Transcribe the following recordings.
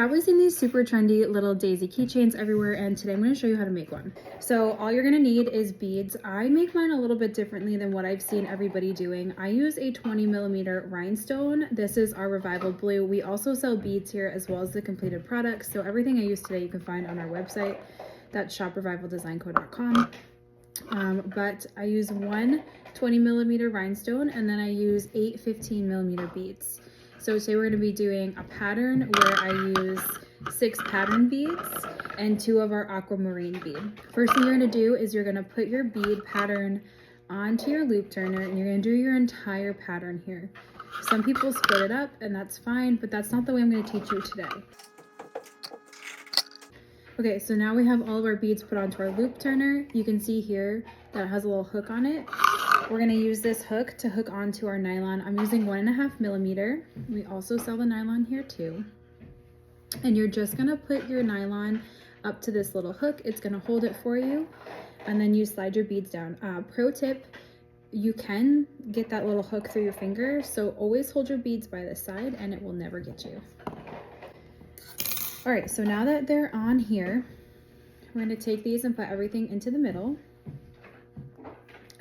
Probably seen these super trendy little daisy keychains everywhere, and today I'm going to show you how to make one. So all you're going to need is beads. I make mine a little bit differently than what I've seen everybody doing. I use a 20mm rhinestone. This is our Revival Blue. We also sell beads here as well as the completed products. So everything I use today you can find on our website. That's shoprevivaldesignco.com. But I use one 20mm rhinestone, and then I use 8 15mm beads. So today we're going to be doing a pattern where I use 6 pattern beads and 2 of our aquamarine bead. First thing you're going to do is you're going to put your bead pattern onto your loop turner, and you're going to do your entire pattern here. Some people split it up, and that's fine, but that's not the way I'm going to teach you today. Okay, so now we have all of our beads put onto our loop turner. You can see here that it has a little hook on it. We're gonna use this hook to hook onto our nylon. I'm using 1.5mm. We also sell the nylon here too. And you're just gonna put your nylon up to this little hook. It's gonna hold it for you. And then you slide your beads down. Pro tip, you can get that little hook through your finger. So always hold your beads by the side and it will never get you. All right, so now that they're on here, we're gonna take these and put everything into the middle.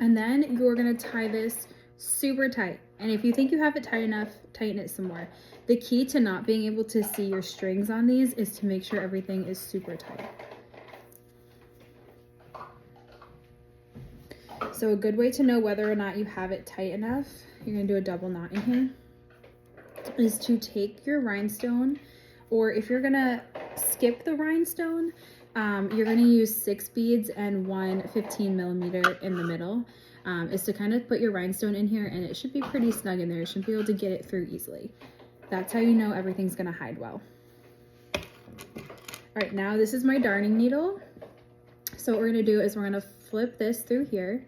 And then you're gonna tie this super tight. And if you think you have it tight enough, tighten it some more. The key to not being able to see your strings on these is to make sure everything is super tight. So a good way to know whether or not you have it tight enough, you're gonna do a double knot in here, is to take your rhinestone, or if you're gonna skip the rhinestone, you're going to use 6 beads and one 15mm in the middle, is to kind of put your rhinestone in here, and it should be pretty snug in there. You should be able to get it through easily. That's how you know everything's going to hide well. All right, now this is my darning needle. So what we're going to do is we're going to flip this through here,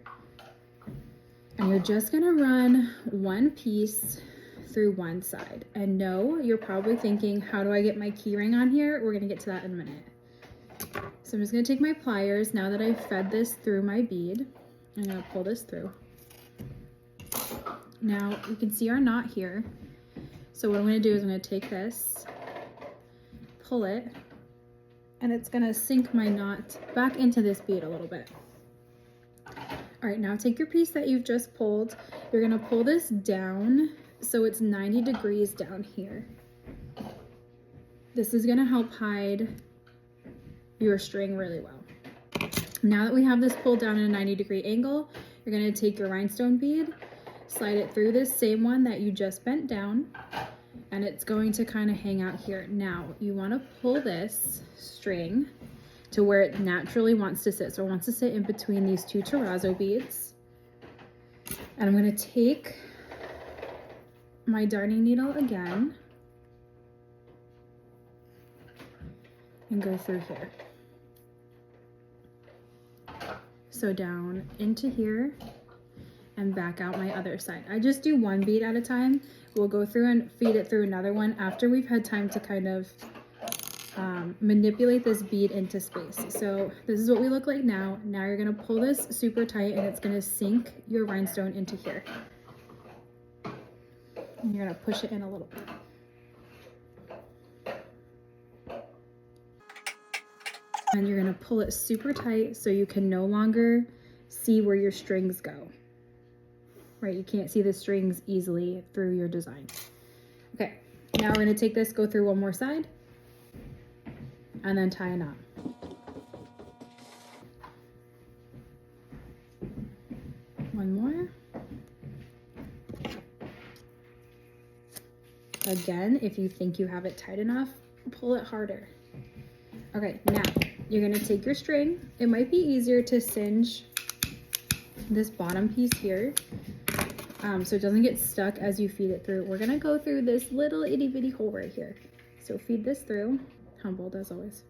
and you're just going to run one piece through one side. And no, you're probably thinking, how do I get my key ring on here? We're going to get to that in a minute. So I'm just going to take my pliers. Now that I've fed this through my bead, I'm going to pull this through. Now you can see our knot here. So what I'm going to do is I'm going to take this, pull it, and it's going to sink my knot back into this bead a little bit. All right, now take your piece that you've just pulled. You're going to pull this down so it's 90 degrees down here. This is going to help hide your string really well. Now that we have this pulled down at a 90-degree angle, you're going to take your rhinestone bead, slide it through this same one that you just bent down, and it's going to kind of hang out here. Now you want to pull this string to where it naturally wants to sit. So it wants to sit in between these 2 terrazzo beads. And I'm going to take my darning needle again and go through here. So down into here and back out my other side. I just do one bead at a time. We'll go through and feed it through another one after we've had time to kind of manipulate this bead into space. So this is what we look like now. Now you're gonna pull this super tight, and it's gonna sink your rhinestone into here. And you're gonna push it in a little bit. And you're gonna pull it super tight so you can no longer see where your strings go. Right, you can't see the strings easily through your design. Okay, now we're gonna take this, go through one more side, and then tie a knot. One more. Again, if you think you have it tight enough, pull it harder. Okay, now you're gonna take your string. It might be easier to singe this bottom piece here so it doesn't get stuck as you feed it through. We're gonna go through this little itty bitty hole right here. So feed this through, humbled as always.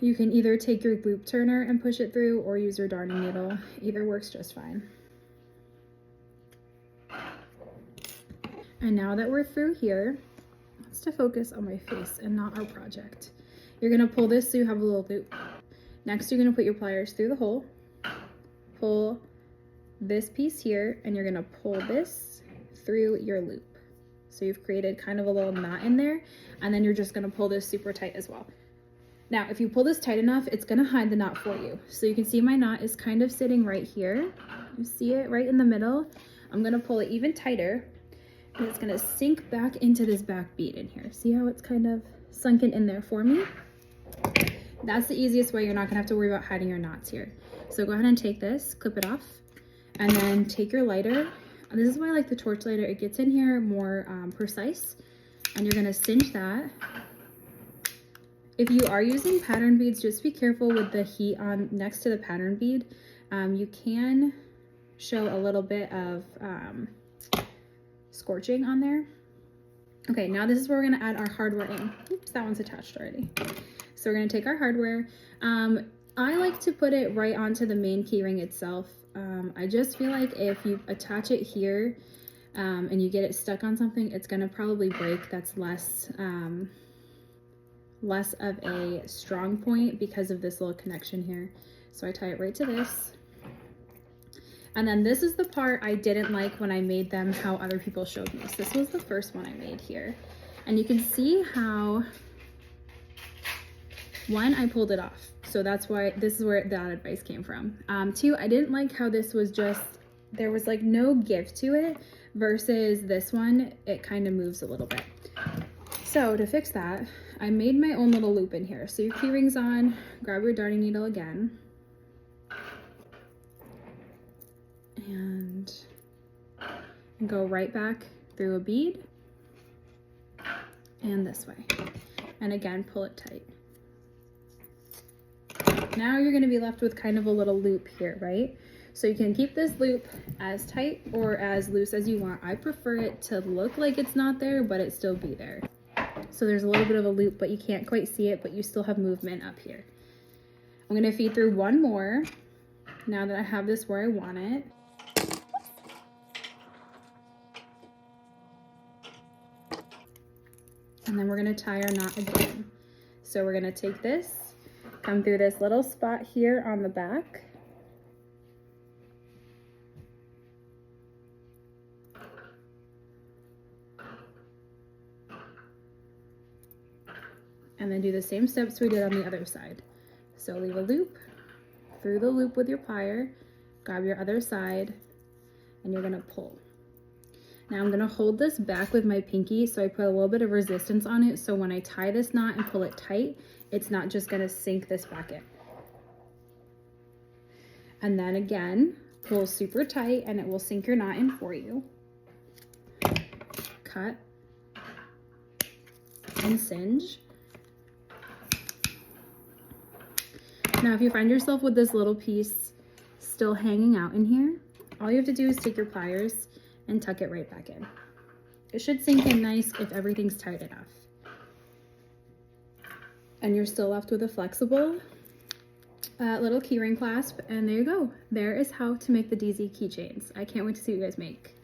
You can either take your loop turner and push it through or use your darning needle. Either works just fine. And now that we're through here, let's to focus on my face and not our project. You're gonna pull this so you have a little loop. Next, you're gonna put your pliers through the hole, pull this piece here, and you're gonna pull this through your loop. So you've created kind of a little knot in there, and then you're just gonna pull this super tight as well. Now, if you pull this tight enough, it's gonna hide the knot for you. So you can see my knot is kind of sitting right here. You see it right in the middle? I'm gonna pull it even tighter, and it's gonna sink back into this back bead in here. See how it's kind of sunken in there for me? That's the easiest way. You're not gonna have to worry about hiding your knots here. So go ahead and take this, clip it off, and then take your lighter. And this is why I like the torch lighter. It gets in here more precise, and you're gonna cinch that. If you are using pattern beads, just be careful with the heat on next to the pattern bead. You can show a little bit of scorching on there. Okay, now this is where we're gonna add our hardware in. Oops, that one's attached already. So we're gonna take our hardware. I like to put it right onto the main key ring itself. I just feel like if you attach it here and you get it stuck on something, it's gonna probably break. That's less of a strong point because of this little connection here. So I tie it right to this. And then this is the part I didn't like when I made them how other people showed me. So this was the first one I made here. And you can see how, one, I pulled it off. So that's why, this is where that advice came from. Two, I didn't like how this was just, there was like no give to it versus this one, it kind of moves a little bit. So to fix that, I made my own little loop in here. So your key ring's on, grab your darning needle again. And go right back through a bead and this way. And again, pull it tight. Now you're gonna be left with kind of a little loop here, right? So you can keep this loop as tight or as loose as you want. I prefer it to look like it's not there, but it still be there. So there's a little bit of a loop, but you can't quite see it, but you still have movement up here. I'm gonna feed through one more now that I have this where I want it. And then we're gonna tie our knot again. So we're gonna take this, come through this little spot here on the back. And then do the same steps we did on the other side. So leave a loop, through the loop with your plier, grab your other side, and you're gonna pull. Now I'm gonna hold this back with my pinky, so I put a little bit of resistance on it, so when I tie this knot and pull it tight, it's not just gonna sink this back in. And then again, pull super tight and it will sink your knot in for you. Cut and singe. Now, if you find yourself with this little piece still hanging out in here, all you have to do is take your pliers and tuck it right back in. It should sink in nice if everything's tight enough. And you're still left with a flexible little keyring clasp, and there you go. There is how to make the DZ keychains. I can't wait to see what you guys make.